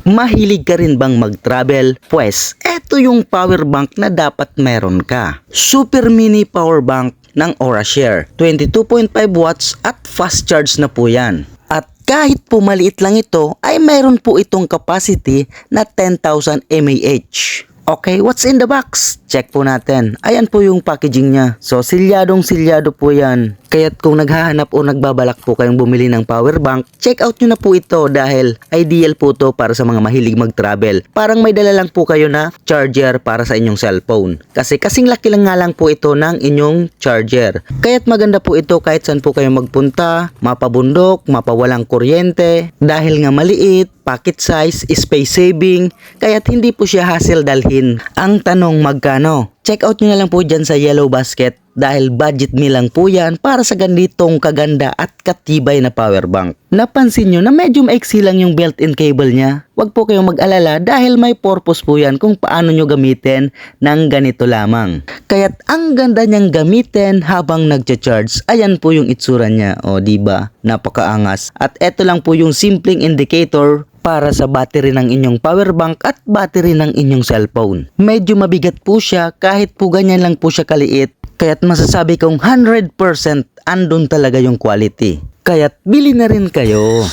Mahilig ka rin bang mag-travel? Pwes, eto yung power bank na dapat meron ka. Super mini power bank ng Orashare. 22.5 watts at fast charge na po yan. At kahit po maliit lang ito, ay meron po itong capacity na 10,000 mAh. Okay, what's in the box? Check po natin. Ayan po yung packaging niya. So, silyadong-silyado po yan. Kaya't kung naghahanap o nagbabalak po kayong bumili ng power bank, check out nyo na po ito dahil ideal po to para sa mga mahilig mag-travel. Parang may dala lang po kayo na charger para sa inyong cellphone. Kasi kasing laki lang nga lang po ito ng inyong charger. Kaya't maganda po ito kahit saan po kayo magpunta, mapabundok, mapawalang kuryente. Dahil nga maliit, pocket size, space saving, kaya't hindi po siya hassle dalhin. Ang tanong magkano? Check out nyo na lang po dyan sa Yellow Basket dahil budget meal lang po yan para sa ganitong kaganda at katibay na power bank. Napansin nyo na medyo maiksi lang yung built-in cable niya? Huwag po kayong mag-alala dahil may purpose po yan kung paano nyo gamitin ng ganito lamang. Kaya't ang ganda niyang gamitin habang nagcha-charge. Ayan po yung itsura niya. O diba? Napakaangas. At eto lang po yung simpleng indicator para sa battery ng inyong power bank at battery ng inyong cellphone. Medyo mabigat po siya kahit po ganyan lang po siya kaliit. Kaya't masasabi kong 100% andun talaga yung quality. Kaya't bili na rin kayo.